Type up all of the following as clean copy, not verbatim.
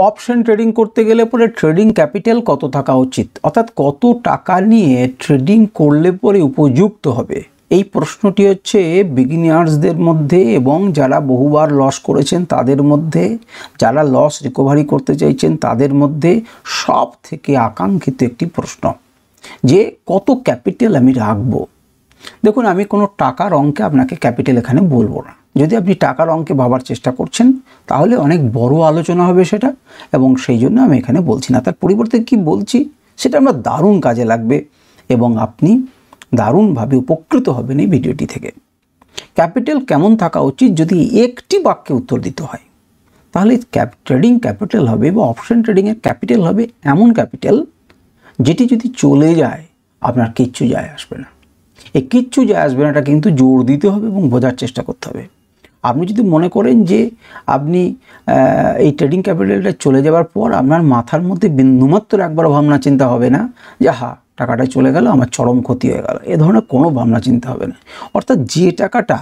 Option trading করতে গেলে পরে ট্রেডিং ক্যাপিটাল কত থাকা উচিত, অর্থাৎ কত টাকা নিয়ে ট্রেডিং করলে পরে উপযুক্ত হবে। এই প্রশ্নটি হচ্ছে বিগিনার্সদের মধ্যে এবং যারা বহুবার লস করেছেন তাদের মধ্যে, যারা লস রিকভারি করতে চাইছেন তাদের মধ্যে সব থেকে আকাঙ্ক্ষিত একটি প্রশ্ন, যে কত ক্যাপিটাল আমি রাখবো। দেখুন, আমি কোনো টাকার অঙ্কে আপনাকে ক্যাপিটাল এখানে বলবো না। যদি আপনি টাকার অঙ্কে ভাবার চেষ্টা করছেন তাহলে অনেক বড় আলোচনা হবে সেটা, এবং সেই জন্য আমি এখানে বলছি না। তার পরিবর্তে কি বলছি সেটা আমার দারুণ কাজে লাগবে এবং আপনি দারুণভাবে উপকৃত হবেন এই ভিডিওটি থেকে। ক্যাপিটাল কেমন থাকা উচিত যদি একটি বাক্যে উত্তর দিতে হয়, তাহলে ট্রেডিং ক্যাপিটাল হবে বা অপশন ট্রেডিংয়ের ক্যাপিটাল হবে এমন ক্যাপিটাল যেটি যদি চলে যায় আপনার কিচ্ছু যায় আসবে না। এই কিচ্ছু যায় আসবে না, এটা কিন্তু জোর দিতে হবে এবং বোঝার চেষ্টা করতে হবে। আপনি যদি মনে করেন যে আপনি এই ট্রেডিং ক্যাপিটালটা চলে যাওয়ার পর আপনার মাথার মধ্যে বিন্দুমাত্র একবারও ভাবনা চিন্তা হবে না যে টাকাটা চলে গেল, আমার চরম ক্ষতি হয়ে গেল, এ ধরনের কোনো ভাবনা চিন্তা হবে না। অর্থাৎ যে টাকাটা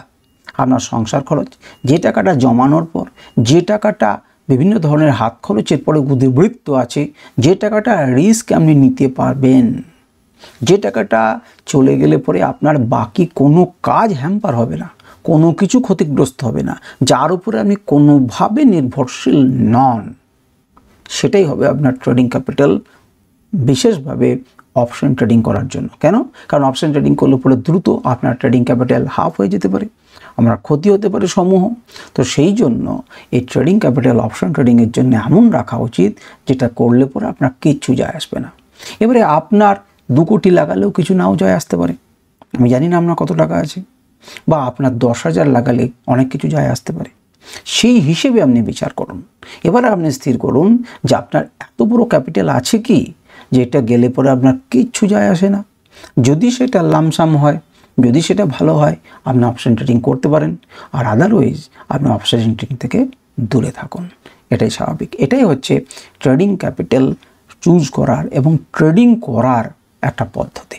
আপনার সংসার খরচ, যে টাকাটা জমানোর পর, যে টাকাটা বিভিন্ন ধরনের হাত খরচের পরে উদ্বৃত্ত আছে, যে টাকাটা রিস্ক আপনি নিতে পারবেন, যে টাকাটা চলে গেলে পরে আপনার বাকি কোনো কাজ হ্যাম্পার হবে না, কোনো কিছু ক্ষতিগ্রস্ত হবে না, যার উপরে আপনি কোনোভাবে নির্ভরশীল নন, সেটাই হবে আপনার ট্রেডিং ক্যাপিটাল, বিশেষভাবে অপশন ট্রেডিং করার জন্য। কেন? কারণ অপশন ট্রেডিং করলে পরে দ্রুত আপনার ট্রেডিং ক্যাপিটাল হাফ হয়ে যেতে পারে, আমার ক্ষতি হতে পারে সমূহ। তো সেই জন্য এই ট্রেডিং ক্যাপিটাল অপশন ট্রেডিংয়ের জন্য এমন রাখা উচিত যেটা করলে পরে আপনার কিচ্ছু যায় আসবে না। এবারে আপনার 2 কোটি লাগালেও কিছু নাও যায় আসতে পারে, আমি জানি না আপনার কত টাকা আছে, বা আপনার 10,000 লাগালে অনেক কিছু যায় আসতে পারে। সেই হিসেবে আপনি বিচার করুন। এবারে আপনি স্থির করুন যে আপনার এত বড় ক্যাপিটাল আছে কি যে এটা গেলে পরে আপনার কিচ্ছু যায় আসে না। যদি সেটা লামসাম হয়, যদি সেটা ভালো হয়, আপনি অপশন ট্রেডিং করতে পারেন, আর আদারওয়াইজ আপনি অপশন ট্রেডিং থেকে দূরে থাকুন। এটাই স্বাভাবিক। এটাই হচ্ছে ট্রেডিং ক্যাপিটাল চুজ করার এবং ট্রেডিং করার একটা পদ্ধতি।